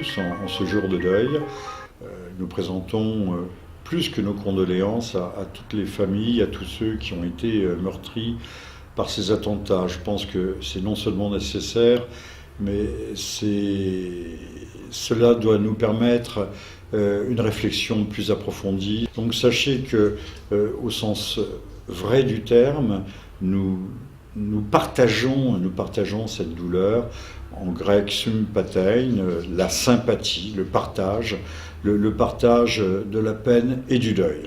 tous en ce jour de deuil. Nous présentons plus que nos condoléances à toutes les familles, à tous ceux qui ont été meurtris par ces attentats. Je pense que c'est non seulement nécessaire, mais cela doit nous permettre une réflexion plus approfondie. Donc sachez que, au sens vrai du terme, nous partageons cette douleur. En grec, sympathein, la sympathie, le partage de la peine et du deuil.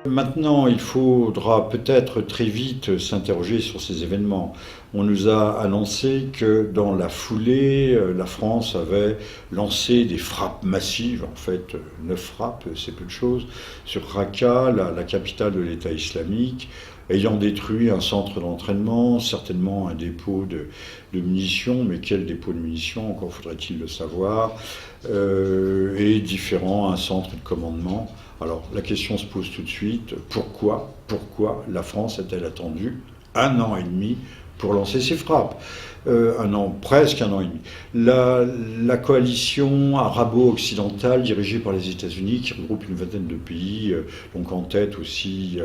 Maintenant, il faudra peut-être très vite s'interroger sur ces événements. On nous a annoncé que dans la foulée, la France avait lancé des frappes massives, en fait 9 frappes, c'est peu de choses, sur Raqqa, la capitale de l'État islamique, ayant détruit un centre d'entraînement, certainement un dépôt de munitions, mais quel dépôt de munitions, encore faudrait-il le savoir, et un centre de commandement. Alors la question se pose tout de suite, pourquoi la France a-t-elle attendu 1 an et demi pour lancer ses frappes? Presque un an et demi. La coalition arabo-occidentale dirigée par les États-Unis, qui regroupe une vingtaine de pays, donc en tête aussi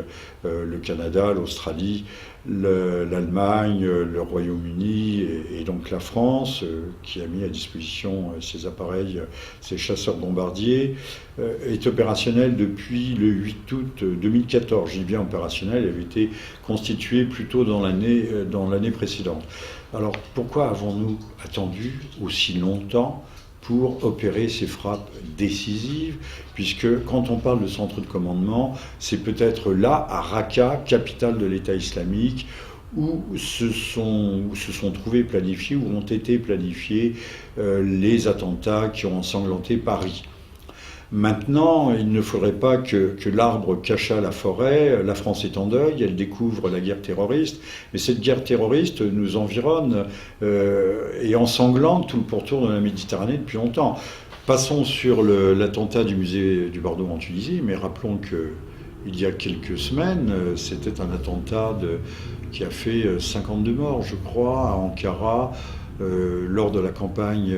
le Canada, l'Australie, l'Allemagne, le Royaume-Uni et donc la France, qui a mis à disposition ses appareils, ses chasseurs bombardiers, est opérationnelle depuis le 8 août 2014. Je dis bien opérationnelle, elle avait été constituée plutôt dans l'année précédente. Alors pourquoi avons-nous attendu aussi longtemps pour opérer ces frappes décisives, puisque quand on parle de centre de commandement, c'est peut-être là, à Raqqa, capitale de l'État islamique, où se sont trouvés planifiés, où ont été planifiés les attentats qui ont ensanglanté Paris. Maintenant, il ne faudrait pas que l'arbre cachât la forêt. La France est en deuil, elle découvre la guerre terroriste, mais cette guerre terroriste nous environne et ensanglante tout le pourtour de la Méditerranée depuis longtemps. Passons sur l'attentat du musée du Bardo en Tunisie, mais rappelons qu'il y a quelques semaines, c'était un attentat qui a fait 52 morts, je crois, à Ankara, lors de la campagne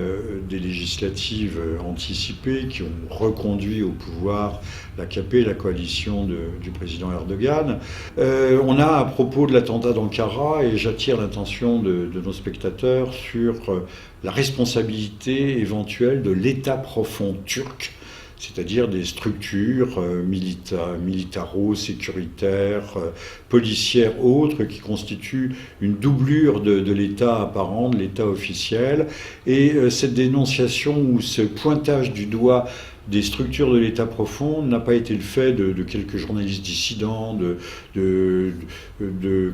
des législatives anticipées qui ont reconduit au pouvoir l'AKP, la coalition du président Erdogan. On a, à propos de l'attentat d'Ankara, et j'attire l'attention de nos spectateurs sur la responsabilité éventuelle de l'État profond turc, c'est-à-dire des structures militaro-sécuritaires, policières, autres, qui constituent une doublure de l'État apparent, de l'État officiel. Et cette dénonciation ou ce pointage du doigt des structures de l'État profond n'a pas été le fait de quelques journalistes dissidents, de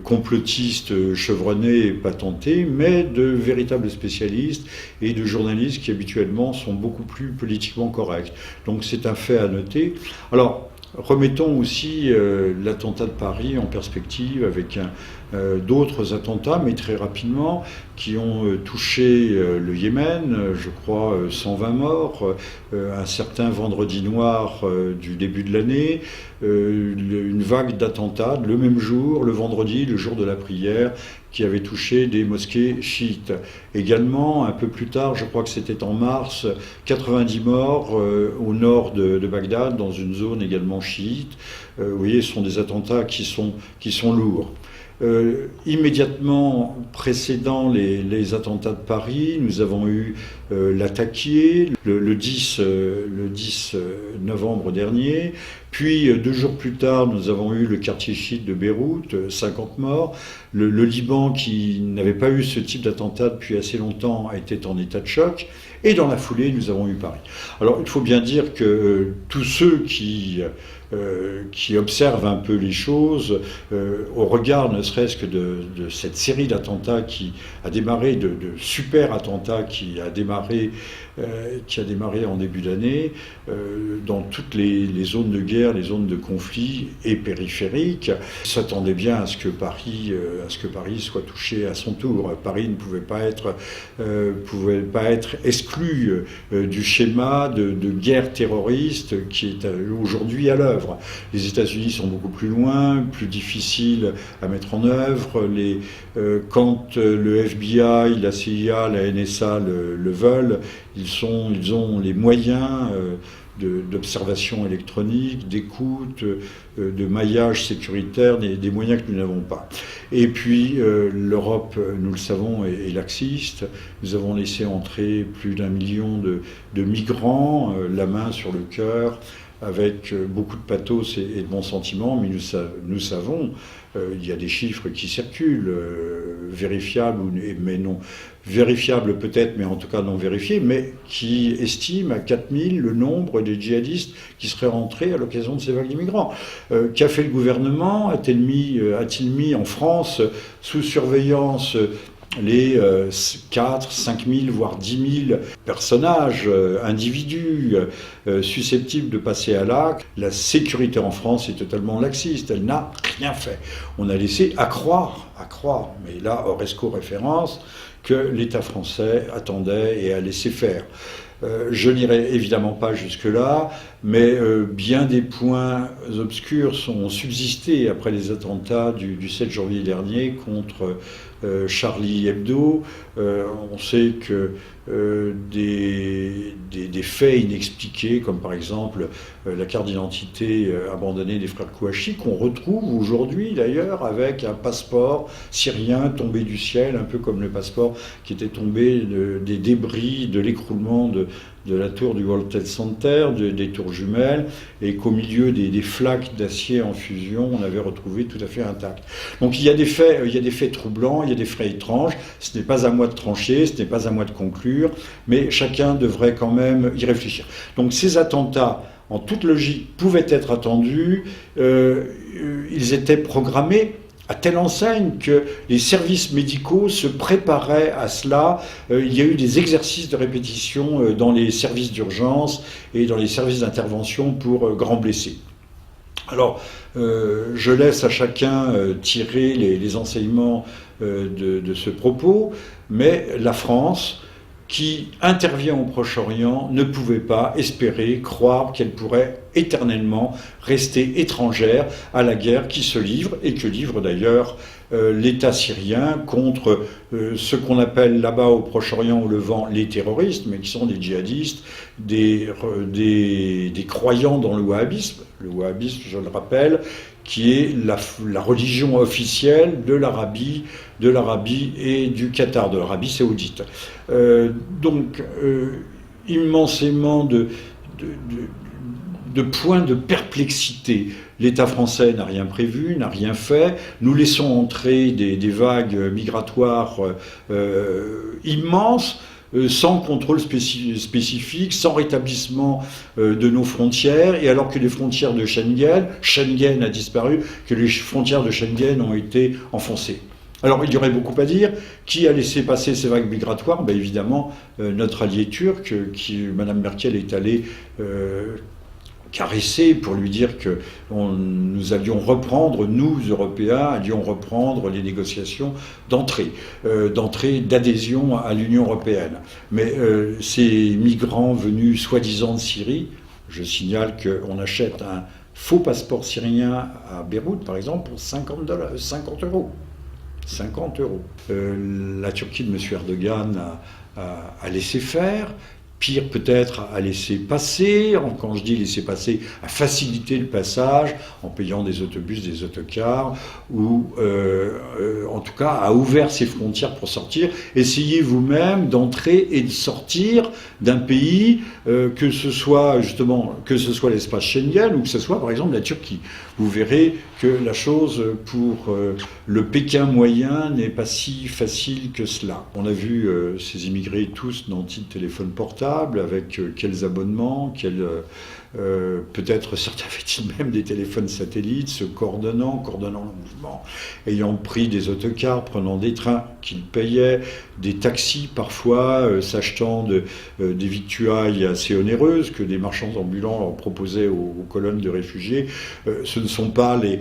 complotistes chevronnés et patentés, mais de véritables spécialistes et de journalistes qui habituellement sont beaucoup plus politiquement corrects. Donc c'est un fait à noter. Alors, remettons aussi l'attentat de Paris en perspective avec d'autres attentats, mais très rapidement, qui ont touché le Yémen, je crois 120 morts, un certain vendredi noir du début de l'année, une vague d'attentats le même jour, le vendredi, le jour de la prière, qui avait touché des mosquées chiites. Également, un peu plus tard, je crois que c'était en mars, 90 morts au nord de Bagdad, dans une zone également chiite. Vous voyez, ce sont des attentats qui sont lourds. Immédiatement précédant les attentats de Paris, nous avons eu l'Attaquié le 10 novembre dernier. Puis 2 jours plus tard, nous avons eu le quartier chiite de Beyrouth, 50 morts. Le Liban, qui n'avait pas eu ce type d'attentat depuis assez longtemps, était en état de choc. Et dans la foulée, nous avons eu Paris. Alors il faut bien dire que tous ceux qui observent un peu les choses, au regard ne serait-ce que de cette série d'attentats qui a démarré, de super attentats qui a démarré en début d'année, dans toutes les zones de guerre guerre, les zones de conflit et périphériques, s'attendaient bien à ce que Paris soit touché à son tour. Paris ne pouvait pas être exclu du schéma de guerre terroriste qui est aujourd'hui à l'œuvre. Les États-Unis sont beaucoup plus loin, plus difficiles à mettre en œuvre. Quand le FBI, la CIA, la NSA le veulent, ils ont les moyens d'observation électronique, d'écoute, de maillage sécuritaire, des moyens que nous n'avons pas. Et puis l'Europe, nous le savons, est laxiste. Nous avons laissé entrer plus d'1 million de migrants, la main sur le cœur, avec beaucoup de pathos et de bons sentiments, mais nous savons, il y a des chiffres qui circulent, vérifiables, mais non vérifiables peut-être, mais en tout cas non vérifiés, mais qui estiment à 4000 le nombre des djihadistes qui seraient rentrés à l'occasion de ces vagues d'immigrants. Qu'a fait le gouvernement? A-t-il mis en France sous surveillance les 4, 5 000, voire 10 000 personnages, individus susceptibles de passer à l'acte? La sécurité en France est totalement laxiste, elle n'a rien fait. On a laissé à croire, mais là, Oresco référence, que l'État français attendait et a laissé faire. Je n'irai évidemment pas jusque-là, mais bien des points obscurs ont subsisté après les attentats du 7 janvier dernier contre Charlie Hebdo. On sait que des faits inexpliqués, comme par exemple la carte d'identité abandonnée des frères Kouachi, qu'on retrouve aujourd'hui d'ailleurs avec un passeport syrien tombé du ciel, un peu comme le passeport qui était tombé des débris de l'écroulement de la tour du World Trade Center, des tours jumelles, et qu'au milieu des flaques d'acier en fusion, on avait retrouvé tout à fait intact. Donc il y a des faits troublants, il y a des faits étranges. Ce n'est pas à moi de trancher, ce n'est pas à moi de conclure, mais chacun devrait quand même y réfléchir. Donc ces attentats, en toute logique, pouvaient être attendus. Ils étaient programmés à telle enseigne que les services médicaux se préparaient à cela. Il y a eu des exercices de répétition dans les services d'urgence et dans les services d'intervention pour grands blessés. Alors, je laisse à chacun tirer les enseignements de ce propos, mais la France, qui intervient au Proche-Orient, ne pouvait pas espérer, croire qu'elle pourrait éternellement rester étrangère à la guerre qui se livre, et que livre d'ailleurs l'État syrien contre ce qu'on appelle là-bas au Proche-Orient, au Levant, les terroristes, mais qui sont des djihadistes, des croyants dans le wahhabisme. Le wahhabisme, je le rappelle, qui est la religion officielle de l'Arabie et du Qatar, de l'Arabie saoudite. Donc, immensément de points de perplexité. L'État français n'a rien prévu, n'a rien fait. Nous laissons entrer des vagues migratoires immenses, sans contrôle spécifique, sans rétablissement de nos frontières, et alors que les frontières de Schengen a disparu, que les frontières de Schengen ont été enfoncées. Alors il y aurait beaucoup à dire. Qui a laissé passer ces vagues migratoires? Ben, évidemment, notre allié turc, Mme Merkel est allée caresser pour lui dire que nous allions reprendre, nous Européens, allions reprendre les négociations d'entrée, d'adhésion à l'Union européenne. Mais ces migrants venus soi-disant de Syrie, je signale qu'on achète un faux passeport syrien à Beyrouth, par exemple, pour 50 euros. 50 euros. La Turquie de M. Erdogan a laissé faire. Pire peut-être à laisser passer, quand je dis laisser passer, à faciliter le passage en payant des autobus, des autocars, ou en tout cas a ouvert ses frontières pour sortir. Essayez vous-même d'entrer et de sortir d'un pays, que ce soit l'espace Schengen ou que ce soit par exemple la Turquie. Vous verrez que la chose pour le Pékin moyen n'est pas si facile que cela. On a vu ces immigrés tous nantis de téléphone portable. portables, avec quels abonnements, peut-être certains avaient-ils même des téléphones satellites, se coordonnant le mouvement, ayant pris des autocars, prenant des trains qu'ils payaient, des taxis parfois, s'achetant des victuailles assez onéreuses que des marchands ambulants leur proposaient aux colonnes de réfugiés. Ce ne sont pas les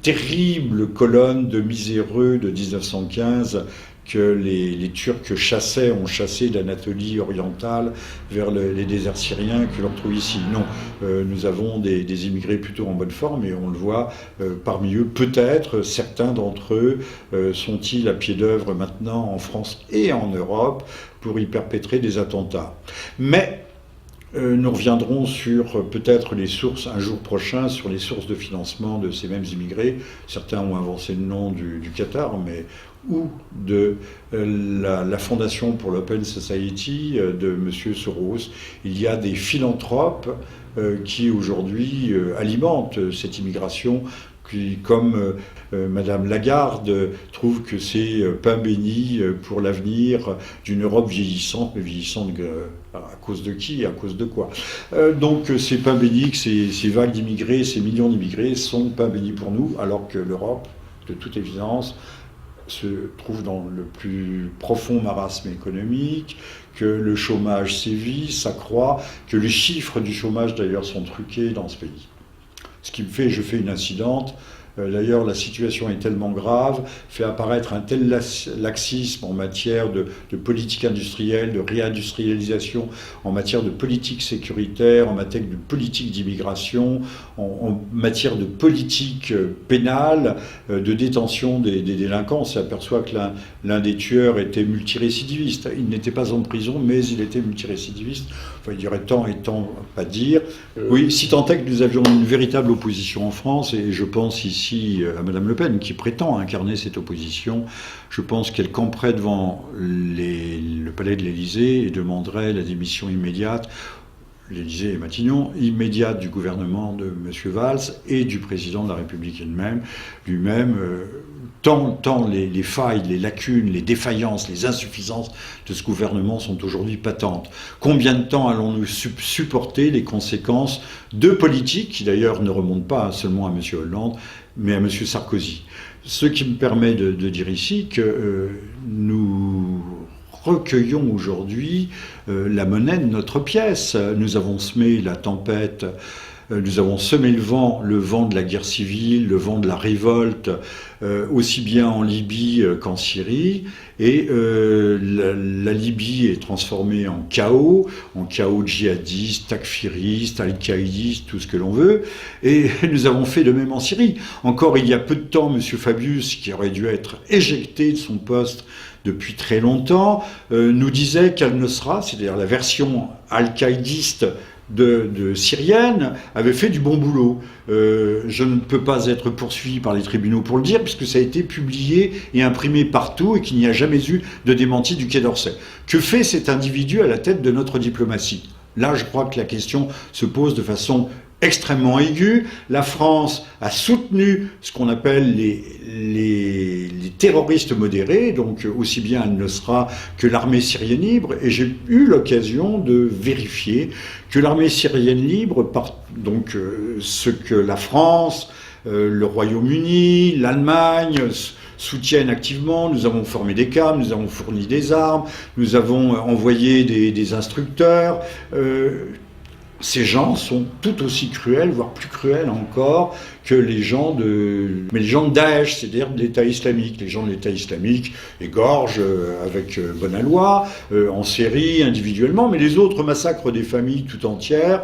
terribles colonnes de miséreux de 1915 que les Turcs ont chassé d'Anatolie orientale vers les déserts syriens que l'on trouve ici. Non, nous avons des immigrés plutôt en bonne forme et on le voit parmi eux. Peut-être certains d'entre eux sont-ils à pied d'œuvre maintenant en France et en Europe pour y perpétrer des attentats. Mais nous reviendrons sur peut-être les sources, un jour prochain, sur les sources de financement de ces mêmes immigrés. Certains ont avancé le nom du Qatar, mais ou de la Fondation pour l'Open Society de M. Soros. Il y a des philanthropes qui aujourd'hui alimentent cette immigration, qui, comme Madame Lagarde, trouve que c'est pain béni pour l'avenir d'une Europe vieillissante, mais vieillissante à cause de qui et à cause de quoi. Donc c'est pain béni, que ces vagues d'immigrés, ces millions d'immigrés sont pain béni pour nous, alors que l'Europe, de toute évidence, se trouve dans le plus profond marasme économique, que le chômage sévit, s'accroît, que les chiffres du chômage d'ailleurs sont truqués dans ce pays. Ce qui me fait, je fais une incidente, d'ailleurs la situation est tellement grave, fait apparaître un tel laxisme en matière de politique industrielle, de réindustrialisation, en matière de politique sécuritaire, en matière de politique d'immigration, en matière de politique pénale, de détention des délinquants. On s'aperçoit que l'un des tueurs était multirécidiviste. Il n'était pas en prison, mais il était multirécidiviste. Enfin, il y aurait tant et tant à dire. Oui, si tant est que nous avions une véritable opposition en France, et je pense ici à Madame Le Pen, qui prétend incarner cette opposition, je pense qu'elle camperait devant le palais de l'Élysée et demanderait la démission immédiate, l'Élysée et Matignon, immédiate du gouvernement de M. Valls et du président de la République lui-même, tant les failles, les lacunes, les défaillances, les insuffisances de ce gouvernement sont aujourd'hui patentes. Combien de temps allons-nous supporter les conséquences de politiques, qui d'ailleurs ne remontent pas seulement à M. Hollande, mais à M. Sarkozy? Ce qui me permet de dire ici que nous recueillons aujourd'hui la monnaie de notre pièce. Nous avons semé la tempête, nous avons semé le vent de la guerre civile, le vent de la révolte, aussi bien en Libye qu'en Syrie, et la Libye est transformée en chaos djihadiste, takfiriste, al-qaïdiste, tout ce que l'on veut, et nous avons fait de même en Syrie. Encore il y a peu de temps, M. Fabius, qui aurait dû être éjecté de son poste depuis très longtemps, nous disait qu'Al-Nosra, c'est-à-dire la version al-qaïdiste de syrienne, avait fait du bon boulot. Je ne peux pas être poursuivi par les tribunaux pour le dire, puisque ça a été publié et imprimé partout et qu'il n'y a jamais eu de démenti du Quai d'Orsay. Que fait cet individu à la tête de notre diplomatie? Là, je crois que la question se pose de façon extrêmement aiguë. La France a soutenu ce qu'on appelle les terroristes modérés, donc aussi bien Al-Nosra que l'armée syrienne libre, et j'ai eu l'occasion de vérifier que l'armée syrienne libre, donc ce que la France, le Royaume-Uni, l'Allemagne soutiennent activement. Nous avons formé des cadres, nous avons fourni des armes, nous avons envoyé des instructeurs. Ces gens sont tout aussi cruels, voire plus cruels encore, que les gens de Daesh, c'est-à-dire de l'État islamique. Les gens de l'État islamique égorgent avec bonne aloi, en série, individuellement, mais les autres massacrent des familles tout entières,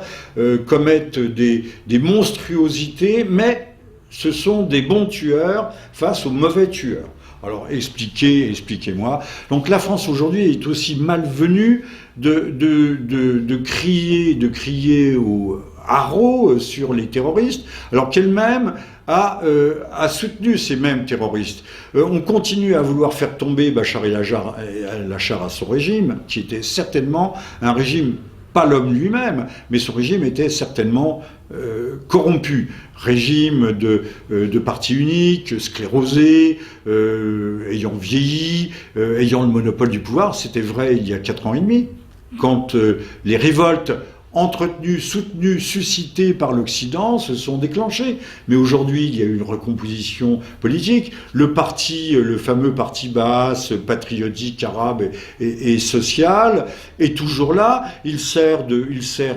commettent des monstruosités, mais ce sont des bons tueurs face aux mauvais tueurs. Alors expliquez-moi. Donc la France aujourd'hui est aussi malvenue de crier au haro sur les terroristes, alors qu'elle-même a soutenu ces mêmes terroristes. On continue à vouloir faire tomber Bachar el-Assad à son régime, qui était certainement un régime, pas l'homme lui-même, mais son régime était certainement corrompu, régime de parti unique, sclérosé, ayant vieilli, ayant le monopole du pouvoir. C'était vrai il y a 4 ans et demi, quand les révoltes entretenues, soutenues, suscitées par l'Occident se sont déclenchées. Mais aujourd'hui, il y a une recomposition politique. Le fameux parti basse, patriotique, arabe et social, est toujours là. Il sert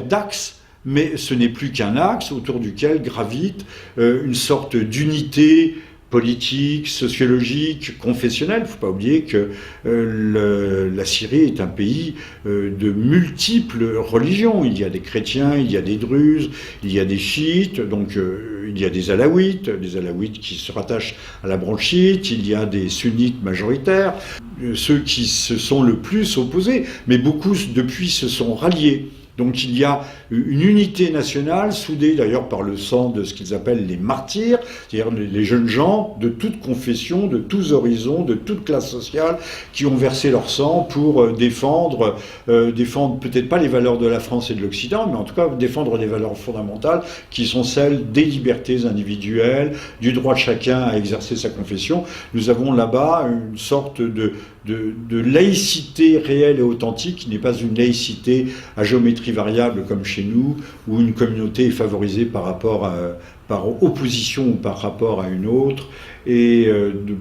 d'axe. Mais ce n'est plus qu'un axe autour duquel gravite une sorte d'unité politique, sociologique, confessionnelle. Il ne faut pas oublier que la Syrie est un pays de multiples religions. Il y a des chrétiens, il y a des druzes, il y a des chiites, donc il y a des alaouites qui se rattachent à la branche chiite, il y a des sunnites majoritaires, ceux qui se sont le plus opposés, mais beaucoup depuis se sont ralliés. Donc il y a une unité nationale, soudée d'ailleurs par le sang de ce qu'ils appellent les martyrs, c'est-à-dire les jeunes gens de toute confession, de tous horizons, de toute classe sociale, qui ont versé leur sang pour défendre peut-être pas les valeurs de la France et de l'Occident, mais en tout cas défendre des valeurs fondamentales qui sont celles des libertés individuelles, du droit de chacun à exercer sa confession. Nous avons là-bas une sorte de laïcité réelle et authentique, qui n'est pas une laïcité à géométrie variable comme chez nous, où une communauté est favorisée par opposition ou par rapport à une autre, et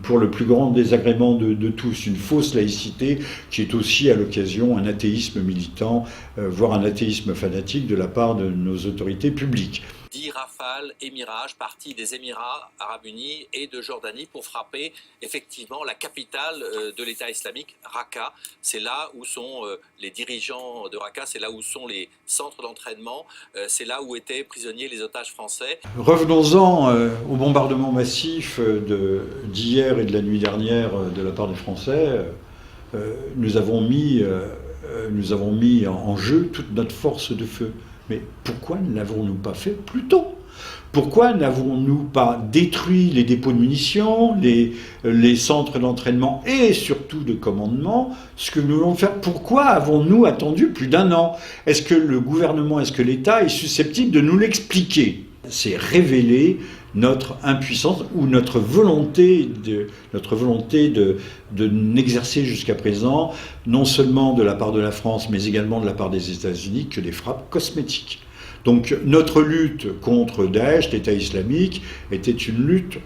pour le plus grand désagrément de tous, une fausse laïcité qui est aussi à l'occasion un athéisme militant, voire un athéisme fanatique de la part de nos autorités publiques. 10 Rafale et Mirage partis des Émirats Arabes Unis et de Jordanie pour frapper effectivement la capitale de l'État islamique, Raqqa. C'est là où sont les dirigeants de Raqqa, c'est là où sont les centres d'entraînement, c'est là où étaient prisonniers les otages français. Revenons-en au bombardement massif d'hier et de la nuit dernière de la part des Français. Nous avons mis en jeu toute notre force de feu. Mais pourquoi ne l'avons-nous pas fait plus tôt ? Pourquoi n'avons-nous pas détruit les dépôts de munitions, les centres d'entraînement et surtout de commandement, ce que nous voulons faire? Pourquoi avons-nous attendu plus d'1 an? Est-ce que le gouvernement, est-ce que l'État est susceptible de nous l'expliquer? C'est révéler notre impuissance ou notre volonté de n'exercer jusqu'à présent, non seulement de la part de la France, mais également de la part des États-Unis, que des frappes cosmétiques. Donc notre lutte contre Daesh, l'État islamique, était une lutte,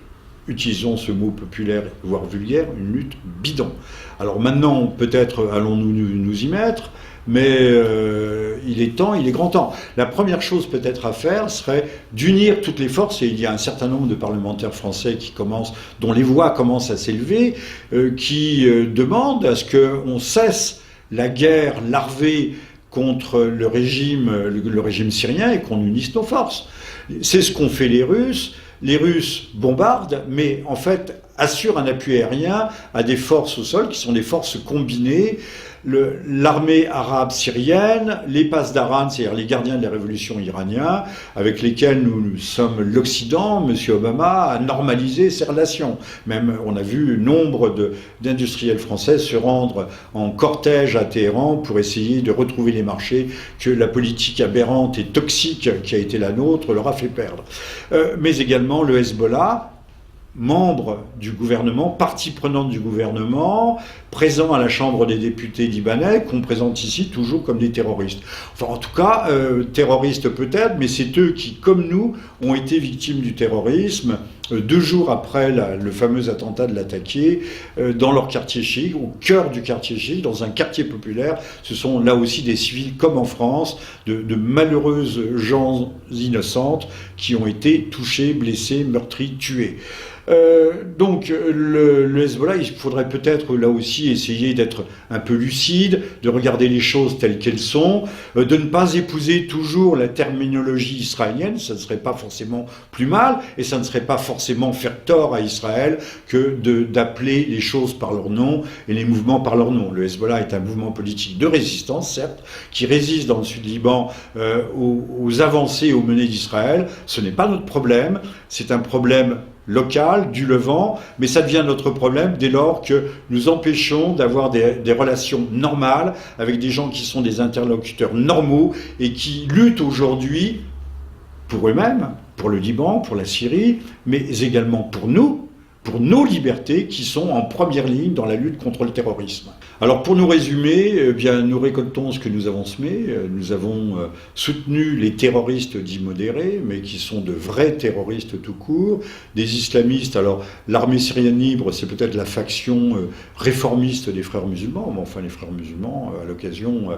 utilisons ce mot populaire, voire vulgaire, une lutte bidon. Alors maintenant, peut-être allons-nous nous y mettre, mais il est grand temps. La première chose peut-être à faire serait d'unir toutes les forces, et il y a un certain nombre de parlementaires français dont les voix commencent à s'élever, qui demandent à ce qu'on cesse la guerre larvée contre le régime syrien et qu'on unisse nos forces. C'est ce qu'ont fait les Russes. Les Russes bombardent, mais en fait assurent un appui aérien à des forces au sol qui sont des forces combinées. L'armée arabe syrienne, les Pasdaran, c'est-à-dire les gardiens de la révolution iranienne, avec lesquels nous sommes l'Occident, M. Obama a normalisé ses relations. Même on a vu nombre d'industriels français se rendre en cortège à Téhéran pour essayer de retrouver les marchés que la politique aberrante et toxique qui a été la nôtre leur a fait perdre. Mais également le Hezbollah, membre du gouvernement, partie prenante du gouvernement, présent à la Chambre des députés libanais, qu'on présente ici toujours comme des terroristes. Enfin, en tout cas, terroristes peut-être, mais c'est eux qui, comme nous, ont été victimes du terrorisme 2 jours après le fameux attentat de l'attaqué, dans leur quartier chic, au cœur du quartier chic, dans un quartier populaire. Ce sont là aussi des civils, comme en France, de malheureuses gens innocentes qui ont été touchés, blessés, meurtris, tués. Donc le Hezbollah, il faudrait peut-être là aussi essayer d'être un peu lucide, de regarder les choses telles qu'elles sont, de ne pas épouser toujours la terminologie israélienne, ça ne serait pas forcément plus mal, et ça ne serait pas forcément faire tort à Israël que d'appeler les choses par leur nom et les mouvements par leur nom. Le Hezbollah est un mouvement politique de résistance, certes, qui résiste dans le sud Liban aux avancées, aux menées d'Israël. Ce n'est pas notre problème, c'est un problème local, du Levant, mais ça devient notre problème dès lors que nous empêchons d'avoir des relations normales avec des gens qui sont des interlocuteurs normaux et qui luttent aujourd'hui pour eux-mêmes, pour le Liban, pour la Syrie, mais également pour nous, pour nos libertés qui sont en première ligne dans la lutte contre le terrorisme. Alors pour nous résumer, eh bien, nous récoltons ce que nous avons semé. Nous avons soutenu les terroristes dits modérés, mais qui sont de vrais terroristes tout court, des islamistes. Alors l'armée syrienne libre, c'est peut-être la faction réformiste des frères musulmans, mais enfin les frères musulmans, à l'occasion,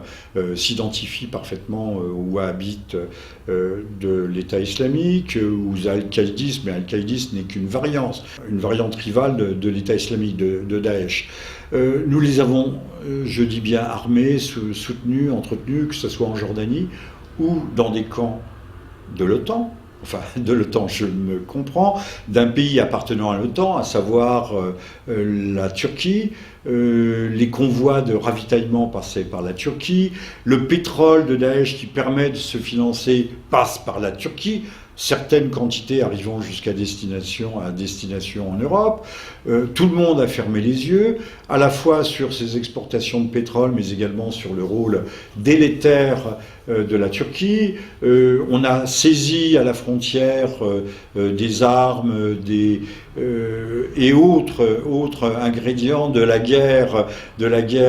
s'identifient parfaitement aux wahhabites de l'État islamique, ou al-Qaïdisme, mais al-Qaïdisme n'est qu'une variante rivale de l'État islamique, de Daesh. Nous les avons, je dis bien, armés, soutenus, entretenus, que ce soit en Jordanie ou dans des camps de l'OTAN. Enfin, de l'OTAN, je me comprends, d'un pays appartenant à l'OTAN, à savoir la Turquie, les convois de ravitaillement passés par la Turquie, le pétrole de Daesh qui permet de se financer passe par la Turquie, certaines quantités arrivant jusqu'à destination en Europe. Tout le monde a fermé les yeux, à la fois sur ces exportations de pétrole, mais également sur le rôle délétère de la Turquie. On a saisi à la frontière des armes et autres ingrédients de la guerre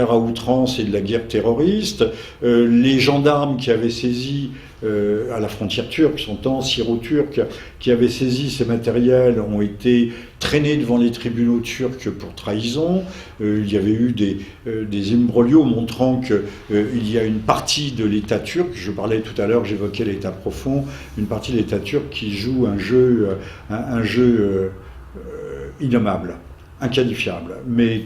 à outrance et de la guerre terroriste. Les gendarmes qui avaient saisi à la frontière turque, s'entend, syro-turque, qui avaient saisi ces matériels ont été traînés devant les tribunaux turcs pour trahison. Il y avait eu des imbroglios montrant qu'il y a une partie de l'État turc, je parlais tout à l'heure, j'évoquais l'État profond, une partie de l'État turc qui joue un jeu innommable, inqualifiable, mais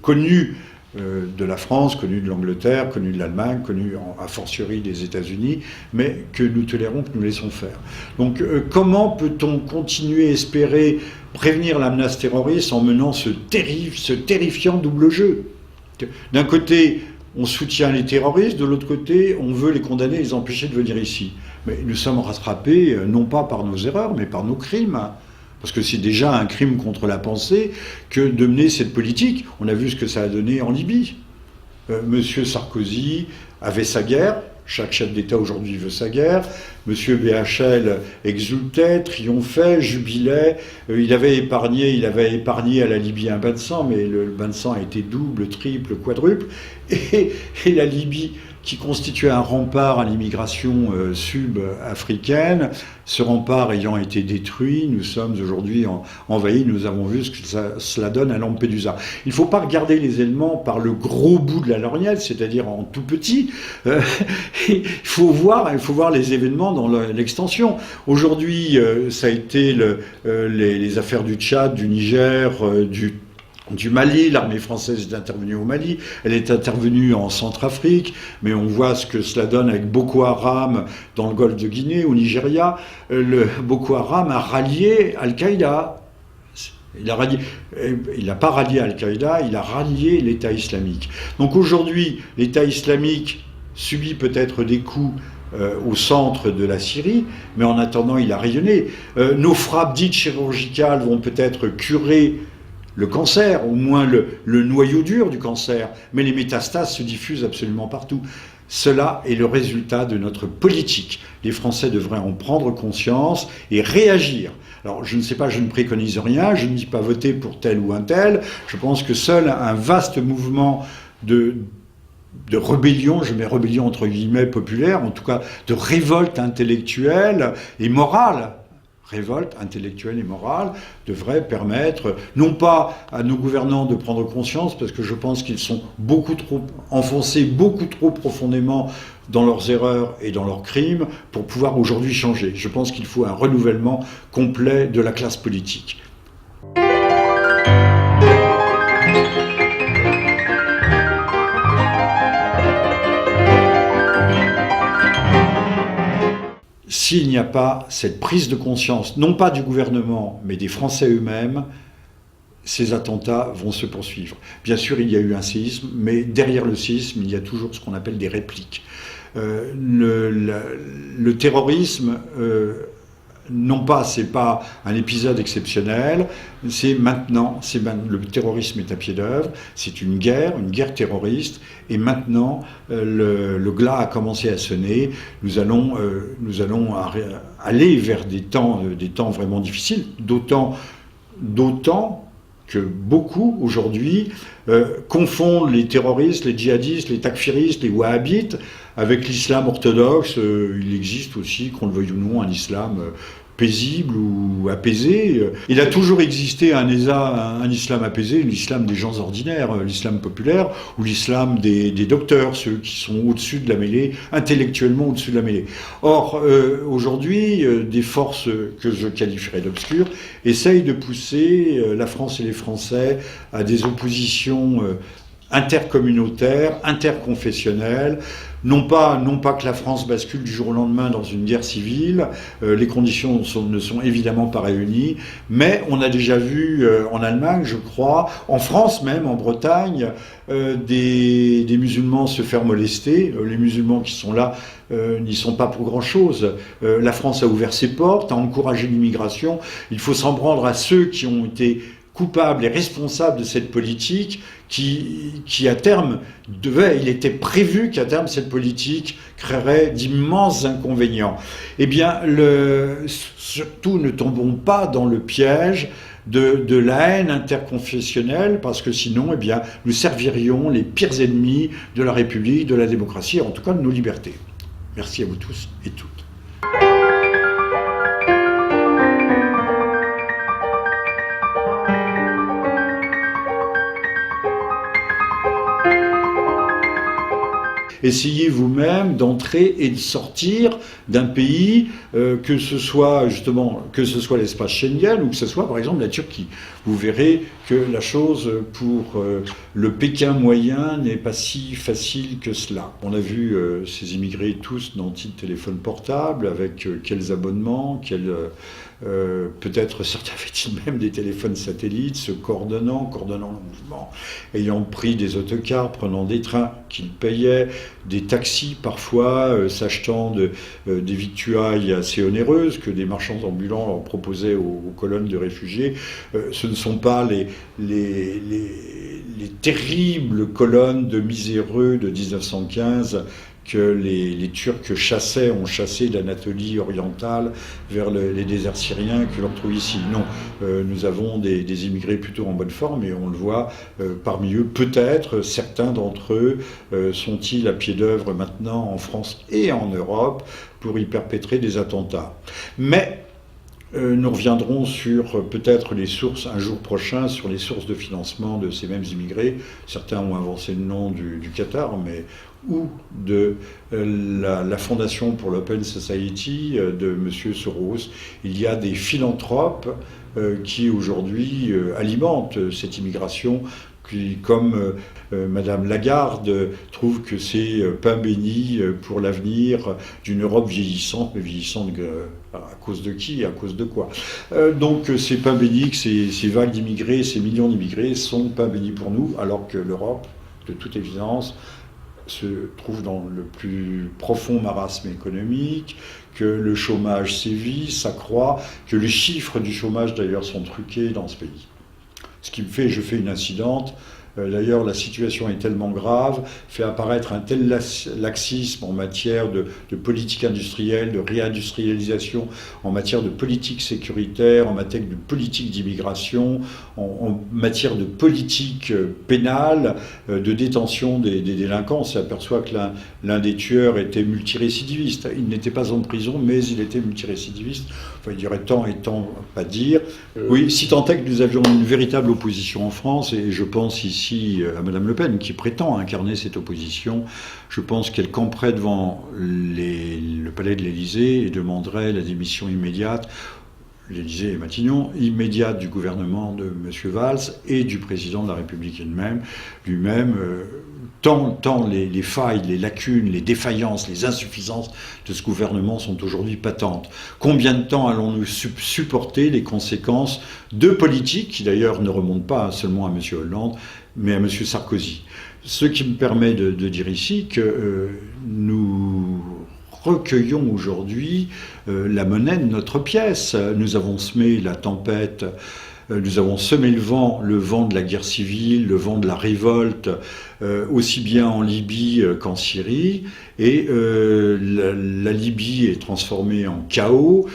connu de la France, connu de l'Angleterre, connu de l'Allemagne, connu a fortiori des États-Unis, mais que nous tolérons, que nous laissons faire. Donc comment peut-on continuer à espérer prévenir la menace terroriste en menant ce terrifiant double jeu? D'un côté, on soutient les terroristes, de l'autre côté, on veut les condamner et les empêcher de venir ici. Mais nous sommes rattrapés, non pas par nos erreurs, mais par nos crimes. Parce que c'est déjà un crime contre la pensée que de mener cette politique. On a vu ce que ça a donné en Libye. Monsieur Sarkozy avait sa guerre. Chaque chef d'État aujourd'hui veut sa guerre. Monsieur BHL exultait, triomphait, jubilait. Il avait épargné à la Libye un bain de sang, mais le bain de sang a été double, triple, quadruple. Et la Libye, qui constituait un rempart à l'immigration sub-africaine, ce rempart ayant été détruit, nous sommes aujourd'hui envahis, nous avons vu ce que cela donne à Lampedusa. Il ne faut pas regarder les éléments par le gros bout de la lorgnette, c'est-à-dire en tout petit. Il faut voir les événements dans l'extension. Aujourd'hui, ça a été les affaires du Tchad, du Niger, du Mali. L'armée française est intervenue au Mali, elle est intervenue en Centrafrique, mais on voit ce que cela donne avec Boko Haram dans le golfe de Guinée, au Nigeria. Boko Haram a rallié Al-Qaïda. Il n'a pas rallié Al-Qaïda, il a rallié l'État islamique. Donc aujourd'hui, l'État islamique subit peut-être des coups au centre de la Syrie, mais en attendant, il a rayonné. Nos frappes dites chirurgicales vont peut-être curer le cancer, au moins le noyau dur du cancer, mais les métastases se diffusent absolument partout. Cela est le résultat de notre politique. Les Français devraient en prendre conscience et réagir. Alors, je ne sais pas, je ne préconise rien, je ne dis pas voter pour tel ou un tel. Je pense que seul un vaste mouvement de rébellion, je mets rébellion entre guillemets populaire, en tout cas de révolte intellectuelle et morale, devrait permettre, non pas à nos gouvernants de prendre conscience, parce que je pense qu'ils sont beaucoup trop enfoncés, beaucoup trop profondément dans leurs erreurs et dans leurs crimes, pour pouvoir aujourd'hui changer. Je pense qu'il faut un renouvellement complet de la classe politique. S'il n'y a pas cette prise de conscience, non pas du gouvernement, mais des Français eux-mêmes, ces attentats vont se poursuivre. Bien sûr, il y a eu un séisme, mais derrière le séisme, il y a toujours ce qu'on appelle des répliques. Le terrorisme non pas, c'est pas un épisode exceptionnel, c'est maintenant, le terrorisme est à pied d'œuvre, c'est une guerre terroriste, et maintenant le glas a commencé à sonner. Nous allons aller vers des temps vraiment difficiles, d'autant que beaucoup aujourd'hui confondent les terroristes, les djihadistes, les takfiristes, les wahhabites avec l'islam orthodoxe. Il existe aussi, qu'on le veuille ou non, un islam paisible ou apaisé. Il a toujours existé un islam apaisé, l'islam des gens ordinaires, l'islam populaire, ou l'islam des docteurs, ceux qui sont au-dessus de la mêlée, intellectuellement au-dessus de la mêlée. Or, aujourd'hui, des forces que je qualifierais d'obscures essayent de pousser la France et les Français à des oppositions intercommunautaires, interconfessionnelles. Non pas que la France bascule du jour au lendemain dans une guerre civile, les conditions ne sont évidemment pas réunies, mais on a déjà vu en Allemagne, je crois, en France même, en Bretagne, des musulmans se faire molester. Les musulmans qui sont là n'y sont pas pour grand-chose. La France a ouvert ses portes, a encouragé l'immigration. Il faut s'en prendre à ceux qui ont été coupables et responsables de cette politique qui à terme il était prévu qu'à terme cette politique créerait d'immenses inconvénients. Eh bien, surtout ne tombons pas dans le piège de la haine interconfessionnelle, parce que sinon, eh bien, nous servirions les pires ennemis de la République, de la démocratie, et en tout cas de nos libertés. Merci à vous tous et toutes. Essayez vous-même d'entrer et de sortir d'un pays, que ce soit l'espace Schengen ou que ce soit par exemple la Turquie. Vous verrez que la chose pour le Pékin moyen n'est pas si facile que cela. On a vu ces immigrés tous nantis de téléphone portable, avec quels abonnements, peut-être certains avaient-ils même des téléphones satellites, se coordonnant le mouvement, ayant pris des autocars, prenant des trains qu'ils payaient, des taxis parfois, s'achetant des victuailles assez onéreuses que des marchands ambulants leur proposaient aux colonnes de réfugiés. Ce ne sont pas les terribles colonnes de miséreux de 1915 que les Turcs ont chassé d'Anatolie orientale vers les déserts syriens que l'on trouve ici. Non, nous avons des immigrés plutôt en bonne forme, et on le voit parmi eux. Peut-être certains d'entre eux sont-ils à pied d'œuvre maintenant en France et en Europe pour y perpétrer des attentats. Mais nous reviendrons sur peut-être les sources, un jour prochain, sur les sources de financement de ces mêmes immigrés. Certains ont avancé le nom du Qatar, ou de la Fondation pour l'Open Society de M. Soros. Il y a des philanthropes qui aujourd'hui alimentent cette immigration, qui, comme Madame Lagarde, trouve que c'est pain béni pour l'avenir d'une Europe vieillissante, mais vieillissante à cause de qui, à cause de quoi. Donc c'est pain béni que ces vagues d'immigrés, ces millions d'immigrés sont pain béni pour nous, alors que l'Europe, de toute évidence, se trouve dans le plus profond marasme économique, que le chômage sévit, s'accroît, que les chiffres du chômage d'ailleurs sont truqués dans ce pays. Ce qui me fait, je fais une incidente, d'ailleurs la situation est tellement grave, fait apparaître un tel laxisme en matière de politique industrielle, de réindustrialisation, en matière de politique sécuritaire, en matière de politique d'immigration, en matière de politique pénale, de détention des délinquants. On s'aperçoit que l'un des tueurs était multirécidiviste. Il n'était pas en prison, mais il était multirécidiviste. Enfin, il y aurait tant et tant à dire. Oui, si tant est que nous avions une véritable opposition en France, et je pense ici à Madame Le Pen, qui prétend incarner cette opposition. Je pense qu'elle camperait devant le palais de l'Élysée et demanderait la démission immédiate, l'Élysée et Matignon, immédiate du gouvernement de M. Valls et du président de la République lui-même. Tant les failles, les lacunes, les défaillances, les insuffisances de ce gouvernement sont aujourd'hui patentes. Combien de temps allons-nous supporter les conséquences de politiques qui d'ailleurs ne remontent pas seulement à M. Hollande, mais à M. Sarkozy? Ce qui me permet de dire ici que nous recueillons aujourd'hui la monnaie de notre pièce. Nous avons semé la tempête, nous avons semé le vent de la guerre civile, le vent de la révolte, aussi bien en Libye qu'en Syrie. Et la Libye est transformée en chaos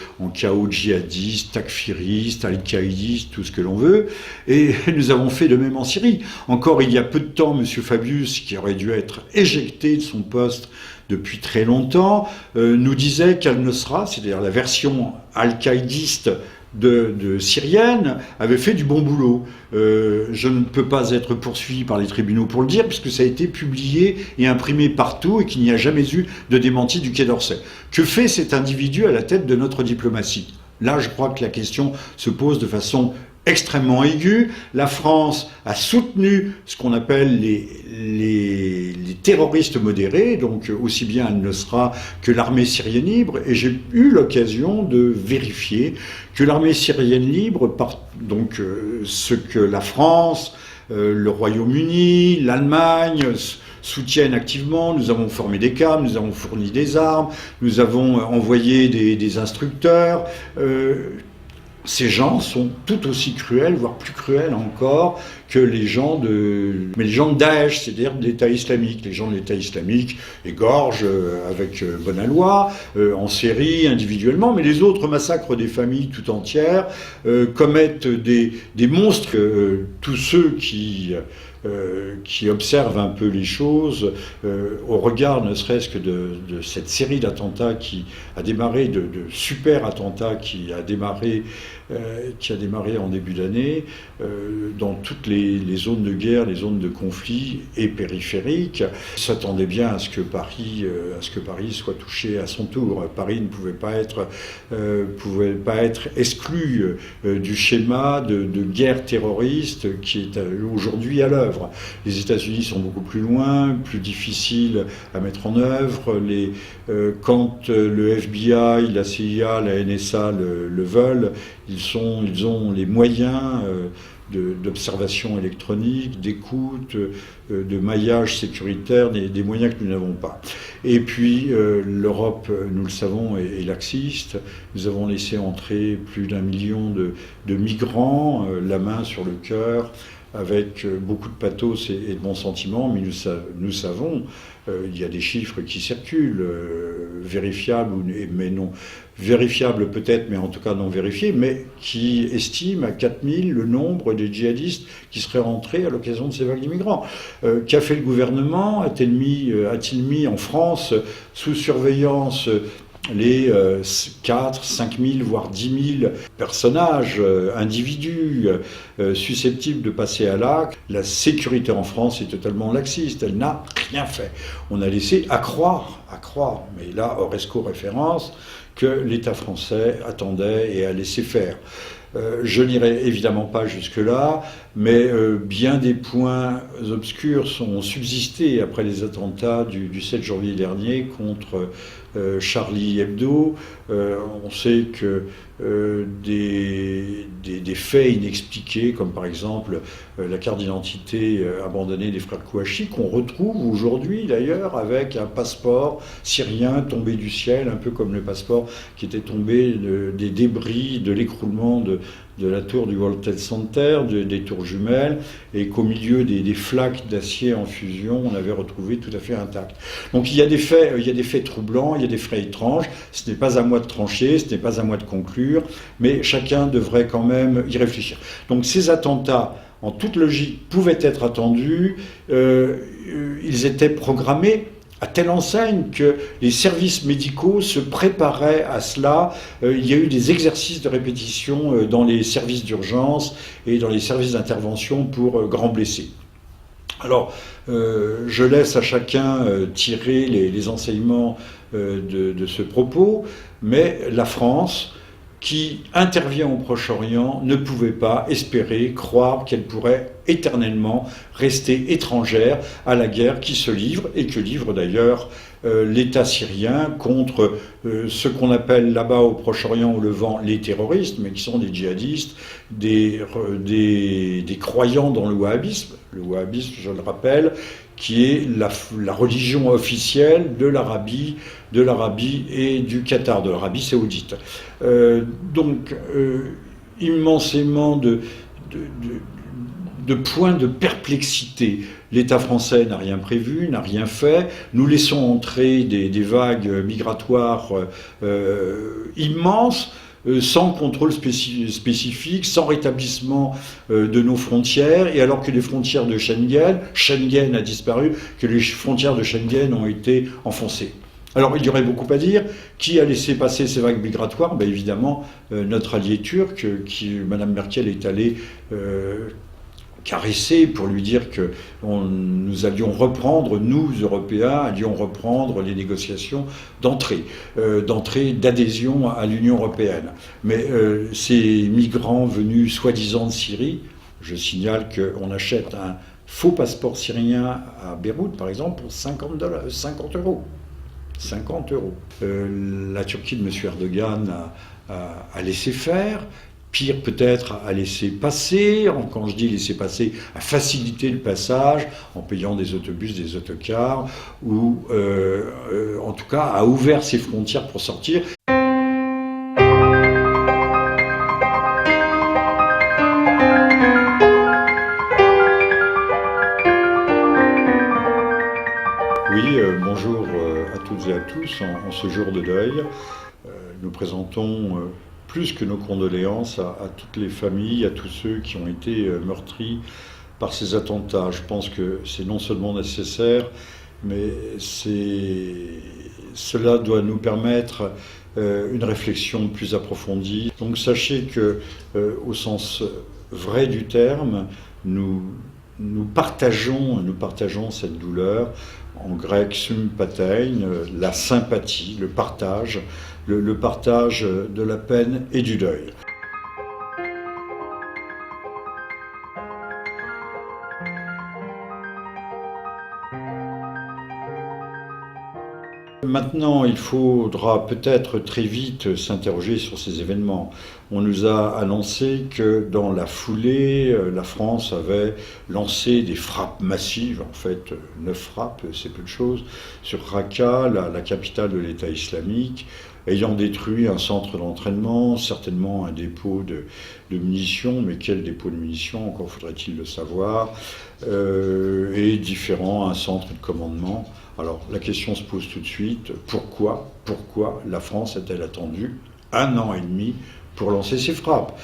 djihadiste, takfiriste, al-qaïdiste, tout ce que l'on veut. Et nous avons fait de même en Syrie. Encore il y a peu de temps, M. Fabius, qui aurait dû être éjecté de son poste depuis très longtemps, nous disait qu'Al-Nosra, c'est-à-dire la version al-qaïdiste de syrienne, avait fait du bon boulot. Je ne peux pas être poursuivi par les tribunaux pour le dire, puisque ça a été publié et imprimé partout et qu'il n'y a jamais eu de démenti du Quai d'Orsay. Que fait cet individu à la tête de notre diplomatie ? Là, je crois que la question se pose de façon extrêmement aiguë. La France a soutenu ce qu'on appelle les terroristes modérés, donc aussi bien Al-Nosra que l'armée syrienne libre, et j'ai eu l'occasion de vérifier que l'armée syrienne libre, donc ce que la France, le Royaume-Uni, l'Allemagne soutiennent activement. Nous avons formé des cadres, nous avons fourni des armes, nous avons envoyé des instructeurs. Ces gens sont tout aussi cruels, voire plus cruels encore, que les gens de Daesh, c'est-à-dire de l'État islamique. Les gens de l'État islamique égorgent avec bonne aloi, en série, individuellement, mais les autres massacrent des familles tout entières, commettent des monstres. Tous ceux qui observent un peu les choses, au regard ne serait-ce que de cette série d'attentats qui a démarré, de super attentats qui a démarré en début d'année, dans toutes les zones de guerre, les zones de conflit et périphériques. On s'attendait bien à ce que Paris soit touché à son tour. Paris ne pouvait pas être exclu du schéma de guerre terroriste qui est aujourd'hui à l'œuvre. Les États-Unis sont beaucoup plus loin, plus difficiles à mettre en œuvre. Quand le FBI, la CIA, la NSA le veulent, ils ont les moyens d'observation électronique, d'écoute, de maillage sécuritaire, des moyens que nous n'avons pas. Et puis l'Europe, nous le savons, est laxiste. Nous avons laissé entrer plus d'1 million de migrants, la main sur le cœur, avec beaucoup de pathos et de bons sentiments, mais nous savons, il y a des chiffres qui circulent, vérifiables, mais non vérifiables peut-être, mais en tout cas non vérifiés, mais qui estiment à 4000 le nombre des djihadistes qui seraient rentrés à l'occasion de ces vagues d'immigrants. Qu'a fait le gouvernement ? A-t-il mis en France sous surveillance les 4, 5 000, voire 10 000 personnages, individus susceptibles de passer à l'acte? La sécurité en France est totalement laxiste, elle n'a rien fait. On a laissé à croire, mais là, Oresco référence, que l'État français attendait et a laissé faire. Je n'irai évidemment pas jusque-là, mais bien des points obscurs ont subsisté après les attentats du 7 janvier dernier contre Charlie Hebdo. On sait que des faits inexpliqués, comme par exemple la carte d'identité abandonnée des frères Kouachi, qu'on retrouve aujourd'hui d'ailleurs avec un passeport syrien tombé du ciel, un peu comme le passeport qui était tombé des débris de l'écroulement de la tour du World Trade Center, des tours jumelles, et qu'au milieu des flaques d'acier en fusion, on avait retrouvé tout à fait intact. Donc il y a des faits troublants, il y a des faits étranges. Ce n'est pas à moi de trancher, ce n'est pas à moi de conclure, mais chacun devrait quand même y réfléchir. Donc ces attentats, en toute logique, pouvaient être attendus. Ils étaient programmés à telle enseigne que les services médicaux se préparaient à cela. Il y a eu des exercices de répétition dans les services d'urgence et dans les services d'intervention pour grands blessés. Alors, je laisse à chacun tirer les enseignements de ce propos, mais la France, qui intervient au Proche-Orient, ne pouvait pas espérer, croire qu'elle pourrait éternellement rester étrangère à la guerre qui se livre et que livre d'ailleurs l'État syrien contre ce qu'on appelle là-bas au Proche-Orient, au Levant, les terroristes, mais qui sont des djihadistes, des croyants dans le wahhabisme. Le wahhabisme, je le rappelle, qui est la religion officielle de l'Arabie et du Qatar, de l'Arabie saoudite. Donc, immensément de points de perplexité. L'État français n'a rien prévu, n'a rien fait. Nous laissons entrer des vagues migratoires immenses, sans contrôle spécifique, sans rétablissement de nos frontières, et alors que les frontières de Schengen a disparu, que les frontières de Schengen ont été enfoncées. Alors il y aurait beaucoup à dire. Qui a laissé passer ces vagues migratoires? Ben, évidemment, notre allié turc, Mme Merkel est allée caresser pour lui dire que nous allions reprendre, nous Européens, allions reprendre les négociations d'entrée, d'adhésion à l'Union européenne. Mais ces migrants venus soi-disant de Syrie, je signale qu'on achète un faux passeport syrien à Beyrouth, par exemple, pour 50 euros. 50 euros. La Turquie de M. Erdogan a laissé faire. Pire peut-être à laisser passer, quand je dis laisser passer, à faciliter le passage en payant des autobus, des autocars, ou en tout cas a ouvert ses frontières pour sortir. Oui, bonjour à toutes et à tous. En ce jour de deuil, nous présentons plus que nos condoléances à toutes les familles, à tous ceux qui ont été meurtris par ces attentats. Je pense que c'est non seulement nécessaire, mais cela doit nous permettre une réflexion plus approfondie. Donc sachez que, au sens vrai du terme, nous partageons cette douleur. En grec, sympathein, la sympathie, le partage de la peine et du deuil. Maintenant, il faudra peut-être très vite s'interroger sur ces événements. On nous a annoncé que dans la foulée, la France avait lancé des frappes massives, en fait 9 frappes, c'est peu de choses, sur Raqqa, la capitale de l'État islamique, ayant détruit un centre d'entraînement, certainement un dépôt de munitions, mais quel dépôt de munitions, encore faudrait-il le savoir, et un centre de commandement. Alors la question se pose tout de suite, pourquoi la France a-t-elle attendu 1 an et demi pour lancer ses frappes?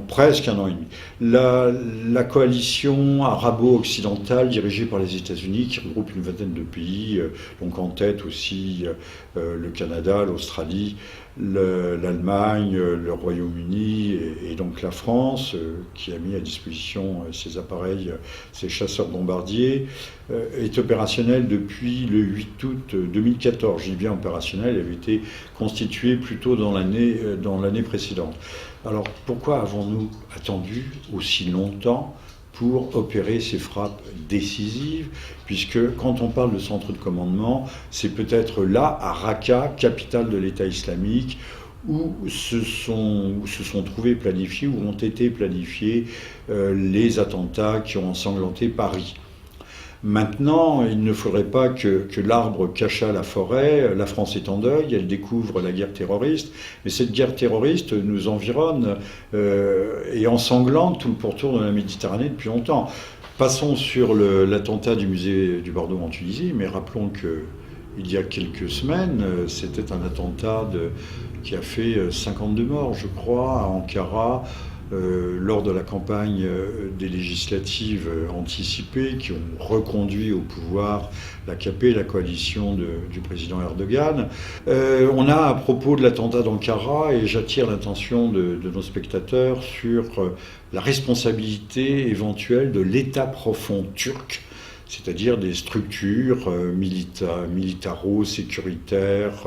Presque un an et demi. La coalition arabo-occidentale dirigée par les États-Unis, qui regroupe une vingtaine de pays, donc en tête aussi le Canada, l'Australie, l'Allemagne, le Royaume-Uni et donc la France, qui a mis à disposition ses appareils, ses chasseurs bombardiers, est opérationnelle depuis le 8 août 2014. Je dis bien opérationnelle, elle avait été constituée plutôt dans l'année précédente. Alors pourquoi avons-nous attendu aussi longtemps pour opérer ces frappes décisives, puisque quand on parle de centre de commandement, c'est peut-être là, à Raqqa, capitale de l'État islamique, où se sont trouvés planifiés, où ont été planifiés les attentats qui ont ensanglanté Paris. Maintenant, il ne faudrait pas que l'arbre cachât la forêt. La France est en deuil, elle découvre la guerre terroriste, mais cette guerre terroriste nous environne et ensanglante tout le pourtour de la Méditerranée depuis longtemps. Passons sur l'attentat du musée du Bordeaux en Tunisie, mais rappelons qu'il y a quelques semaines, c'était un attentat qui a fait 52 morts, je crois, à Ankara, lors de la campagne des législatives anticipées qui ont reconduit au pouvoir l'AKP, la coalition du président Erdogan. On a, à propos de l'attentat d'Ankara, et j'attire l'attention de nos spectateurs sur la responsabilité éventuelle de l'État profond turc, c'est-à-dire des structures militaro-sécuritaires,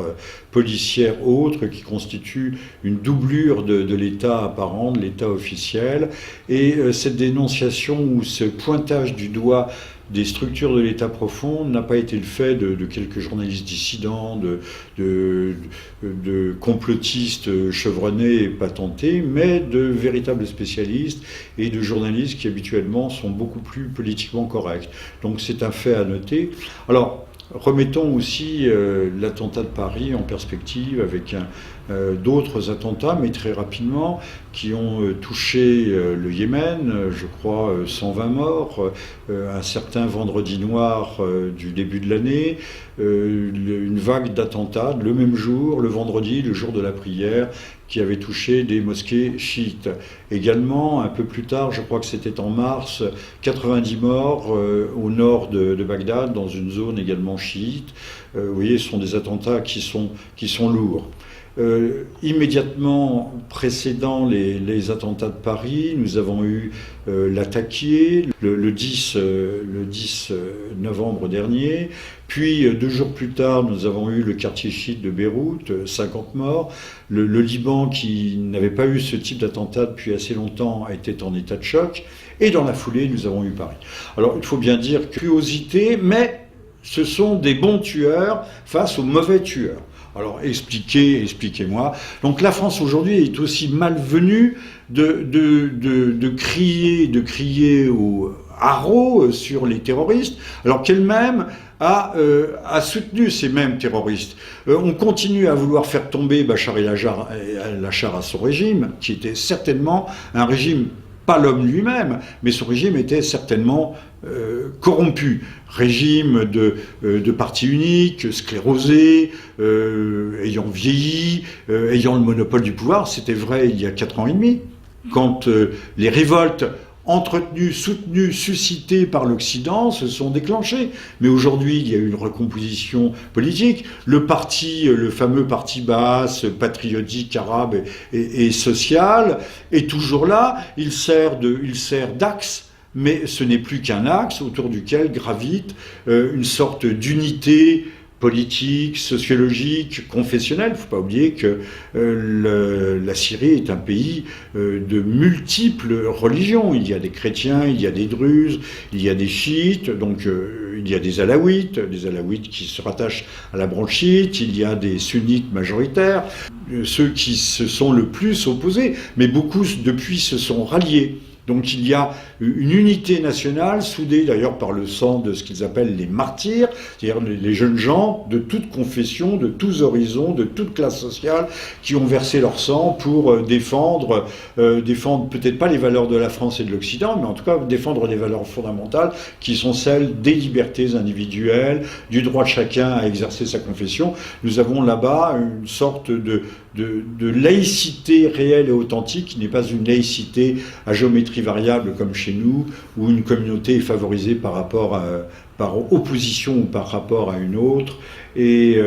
policières, autres, qui constituent une doublure de l'État apparent, de l'État officiel. Et cette dénonciation ou ce pointage du doigt des structures de l'État profond n'a pas été le fait de quelques journalistes dissidents, de complotistes chevronnés et patentés, mais de véritables spécialistes et de journalistes qui habituellement sont beaucoup plus politiquement corrects. Donc c'est un fait à noter. Alors, remettons aussi l'attentat de Paris en perspective avec d'autres attentats, mais très rapidement, qui ont touché le Yémen, je crois 120 morts, un certain vendredi noir du début de l'année, une vague d'attentats le même jour, le vendredi, le jour de la prière, qui avait touché des mosquées chiites. Également, un peu plus tard, je crois que c'était en mars, 90 morts au nord de Bagdad, dans une zone également chiite. Vous voyez, ce sont des attentats qui sont lourds. Immédiatement précédant les attentats de Paris, nous avons eu l'Attaquié le 10 novembre dernier. Puis 2 jours plus tard, nous avons eu le quartier chiite de Beyrouth, 50 morts. Le Liban, qui n'avait pas eu ce type d'attentat depuis assez longtemps, était en état de choc. Et dans la foulée, nous avons eu Paris. Alors, il faut bien dire curiosité, mais ce sont des bons tueurs face aux mauvais tueurs. Alors expliquez-moi. Donc la France aujourd'hui est aussi malvenue de crier au haro sur les terroristes, alors qu'elle-même a soutenu ces mêmes terroristes. On continue à vouloir faire tomber Bachar el-Assad à son régime, qui était certainement un régime, pas l'homme lui-même, mais son régime était certainement corrompu. Régime de parti unique, sclérosé, ayant vieilli, ayant le monopole du pouvoir. C'était vrai il y a 4 ans et demi, quand les révoltes entretenues, soutenues, suscitées par l'Occident se sont déclenchées. Mais aujourd'hui, il y a eu une recomposition politique. Le fameux parti basse, patriotique, arabe et social, est toujours là. Il sert d'axe. Mais ce n'est plus qu'un axe autour duquel gravite une sorte d'unité politique, sociologique, confessionnelle. Il ne faut pas oublier que la Syrie est un pays de multiples religions. Il y a des chrétiens, il y a des druzes, il y a des chiites, donc il y a des alaouites qui se rattachent à la branche chiite, il y a des sunnites majoritaires, ceux qui se sont le plus opposés, mais beaucoup depuis se sont ralliés. Donc il y a une unité nationale, soudée d'ailleurs par le sang de ce qu'ils appellent les martyrs, c'est-à-dire les jeunes gens de toute confession, de tous horizons, de toute classe sociale, qui ont versé leur sang pour défendre peut-être pas les valeurs de la France et de l'Occident, mais en tout cas défendre des valeurs fondamentales qui sont celles des libertés individuelles, du droit de chacun à exercer sa confession. Nous avons là-bas une sorte de laïcité réelle et authentique, qui n'est pas une laïcité à géométrie variable comme chez nous, où une communauté est favorisée par opposition ou par rapport à une autre, et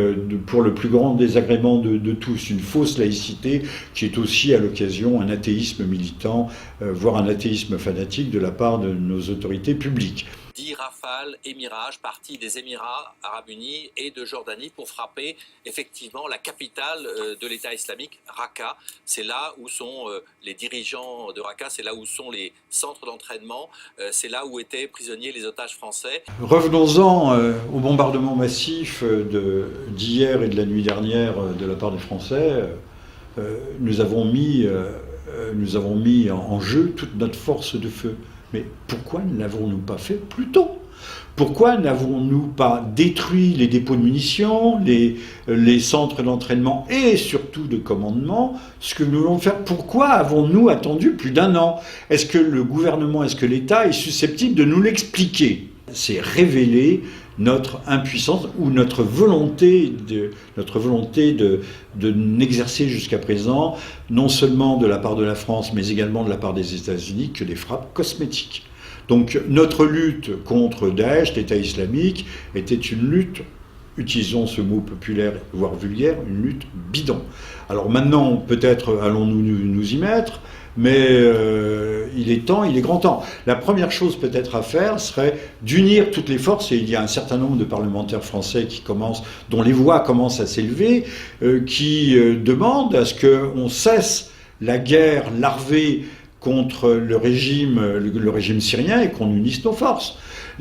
pour le plus grand désagrément de tous, une fausse laïcité qui est aussi à l'occasion un athéisme militant, voire un athéisme fanatique de la part de nos autorités publiques. 10 Rafale et Mirage partis des Émirats Arabes Unis et de Jordanie pour frapper effectivement la capitale de l'État islamique, Raqqa. C'est là où sont les dirigeants de Raqqa, c'est là où sont les centres d'entraînement, c'est là où étaient prisonniers les otages français. Revenons-en au bombardement massif d'hier et de la nuit dernière de la part des Français. Nous avons mis en jeu toute notre force de feu. Mais pourquoi ne l'avons-nous pas fait plus tôt ? Pourquoi n'avons-nous pas détruit les dépôts de munitions, les centres d'entraînement et surtout de commandement, ce que nous voulons faire ? Pourquoi avons-nous attendu plus d'1 an ? Est-ce que le gouvernement, est-ce que l'État est susceptible de nous l'expliquer ? C'est révéler notre impuissance ou notre volonté de n'exercer jusqu'à présent, non seulement de la part de la France, mais également de la part des États-Unis, que des frappes cosmétiques. Donc notre lutte contre Daesh, l'État islamique, était une lutte, utilisons ce mot populaire, voire vulgaire, une lutte bidon. Alors maintenant, peut-être allons-nous nous y mettre, mais il est grand temps. La première chose peut-être à faire serait d'unir toutes les forces, et il y a un certain nombre de parlementaires français dont les voix commencent à s'élever, qui demandent à ce qu'on cesse la guerre larvée contre le régime syrien et qu'on unisse nos forces.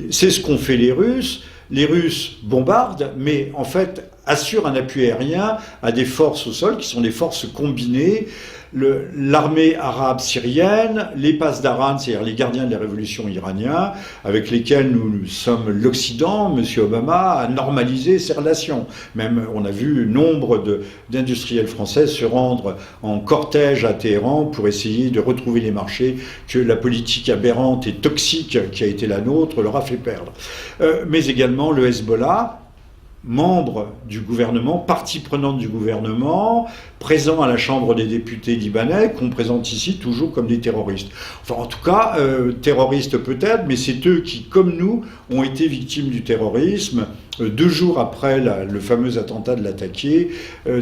C'est ce qu'ont fait les Russes. Les Russes bombardent, mais en fait assurent un appui aérien à des forces au sol qui sont des forces combinées. L'armée arabe syrienne, les Pasdaran, c'est-à-dire les gardiens de la révolution iranienne, avec lesquels nous sommes l'Occident, M. Obama a normalisé ces relations. Même on a vu nombre d'industriels français se rendre en cortège à Téhéran pour essayer de retrouver les marchés que la politique aberrante et toxique qui a été la nôtre leur a fait perdre. Mais également le Hezbollah, membre du gouvernement, partie prenante du gouvernement, présent à la Chambre des députés libanais, qu'on présente ici toujours comme des terroristes. Enfin, en tout cas, terroristes peut-être, mais c'est eux qui, comme nous, ont été victimes du terrorisme 2 jours après le fameux attentat de l'Attaqué,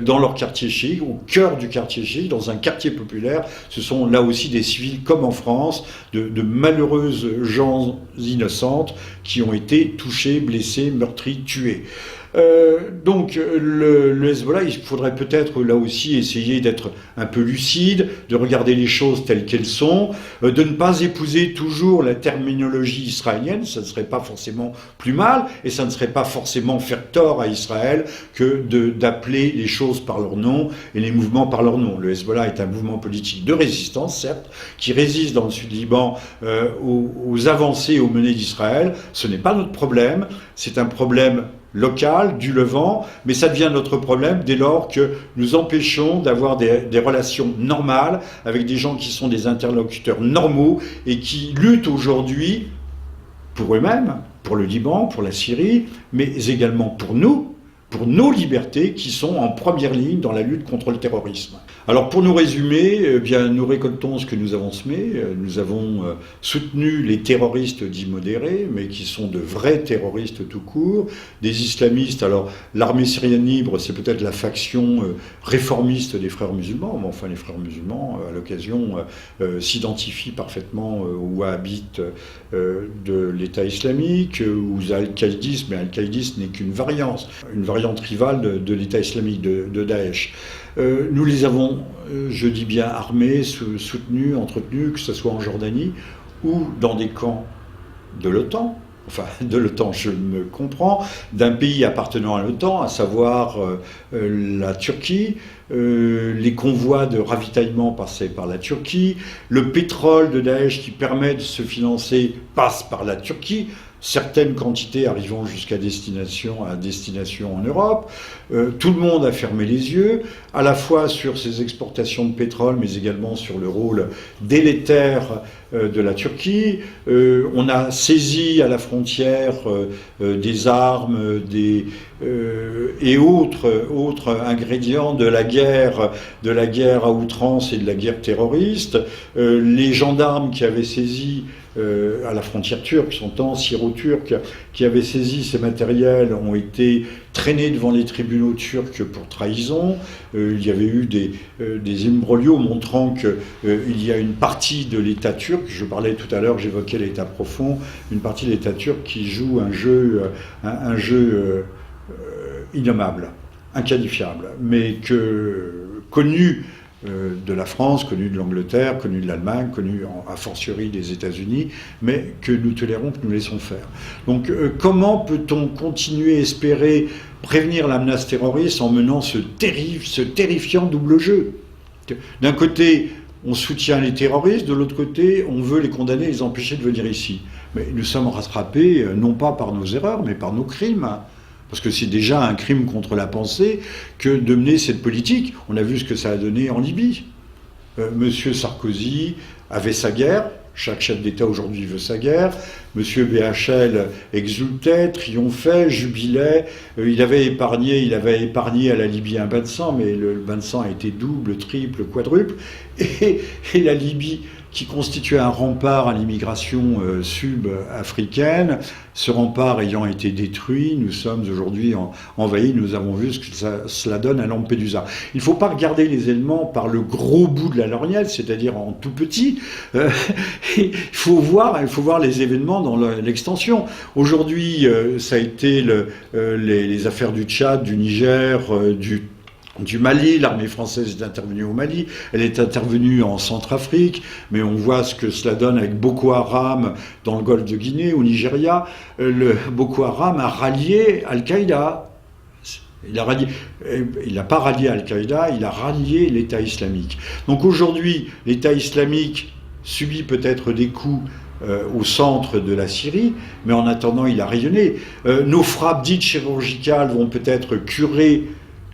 dans leur quartier chic, au cœur du quartier chic, dans un quartier populaire. Ce sont là aussi des civils, comme en France, de malheureuses gens innocentes qui ont été touchés, blessés, meurtris, tués. Donc le Hezbollah, il faudrait peut-être là aussi essayer d'être un peu lucide, de regarder les choses telles qu'elles sont, de ne pas épouser toujours la terminologie israélienne, ça ne serait pas forcément plus mal, et ça ne serait pas forcément faire tort à Israël que d'appeler les choses par leur nom et les mouvements par leur nom. Le Hezbollah est un mouvement politique de résistance, certes, qui résiste dans le sud Liban aux avancées, aux menées d'Israël. Ce n'est pas notre problème, c'est un problème local, du Levant, mais ça devient notre problème dès lors que nous empêchons d'avoir des relations normales avec des gens qui sont des interlocuteurs normaux et qui luttent aujourd'hui pour eux-mêmes, pour le Liban, pour la Syrie, mais également pour nous, pour nos libertés qui sont en première ligne dans la lutte contre le terrorisme. Alors pour nous résumer, eh bien, nous récoltons ce que nous avons semé. Nous avons soutenu les terroristes dits modérés, mais qui sont de vrais terroristes tout court, des islamistes. Alors l'armée syrienne libre, c'est peut-être la faction réformiste des frères musulmans, mais enfin les frères musulmans, à l'occasion, s'identifient parfaitement aux wahhabites de l'État islamique, aux al-qaïdistes, mais al-qaïdisme n'est qu'une variante rivale de l'État islamique, de Daesh. Nous les avons, je dis bien, armés, soutenus, entretenus, que ce soit en Jordanie ou dans des camps de l'OTAN. Enfin, de l'OTAN, je me comprends, d'un pays appartenant à l'OTAN, à savoir la Turquie, les convois de ravitaillement passés par la Turquie, le pétrole de Daesh qui permet de se financer passe par la Turquie, certaines quantités arrivant jusqu'à destination en Europe. Tout le monde a fermé les yeux, à la fois sur ces exportations de pétrole, mais également sur le rôle délétère de la Turquie. On a saisi à la frontière des armes et autres ingrédients de la guerre à outrance et de la guerre terroriste. Les gendarmes qui avaient saisi à la frontière turque, sont syro-turcs, qui avaient saisi ces matériels ont été traînés devant les tribunaux turcs pour trahison. Il y avait eu des imbroglios montrant qu'il y a une partie de l'État turc, je parlais tout à l'heure, j'évoquais l'État profond, une partie de l'État turc qui joue un jeu innommable, inqualifiable, mais connu de la France, connu de l'Angleterre, connu de l'Allemagne, connu a fortiori des États-Unis, mais que nous tolérons, que nous laissons faire. Donc comment peut-on continuer à espérer prévenir la menace terroriste en menant ce terrifiant double jeu? D'un côté, on soutient les terroristes, de l'autre côté, on veut les condamner et les empêcher de venir ici. Mais nous sommes rattrapés, non pas par nos erreurs, mais par nos crimes. Parce que c'est déjà un crime contre la pensée que de mener cette politique. On a vu ce que ça a donné en Libye. Monsieur Sarkozy avait sa guerre. Chaque chef d'État aujourd'hui veut sa guerre. Monsieur BHL exultait, triomphait, jubilait. Il avait épargné à la Libye un bain de sang, mais le bain de sang a été double, triple, quadruple. Et la Libye, qui constituait un rempart à l'immigration sub-africaine, ce rempart ayant été détruit, nous sommes aujourd'hui envahis, nous avons vu ce que cela donne à Lampedusa. Il ne faut pas regarder les éléments par le gros bout de la lorgnette, c'est-à-dire en tout petit. Il faut voir les événements dans l'extension. Aujourd'hui, ça a été les affaires du Tchad, du Niger, du Mali. L'armée française est intervenue au Mali, elle est intervenue en Centrafrique, mais on voit ce que cela donne avec Boko Haram dans le golfe de Guinée, au Nigeria. Le Boko Haram a rallié Al-Qaïda. Il n'a pas rallié Al-Qaïda, il a rallié l'État islamique. Donc aujourd'hui, l'État islamique subit peut-être des coups au centre de la Syrie, mais en attendant, il a rayonné. Nos frappes dites chirurgicales vont peut-être curer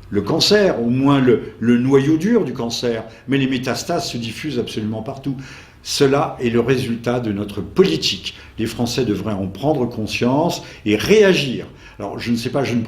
le cancer, au moins le noyau dur du cancer, mais les métastases se diffusent absolument partout. Cela est le résultat de notre politique. Les Français devraient en prendre conscience et réagir. Alors, je ne sais pas, je ne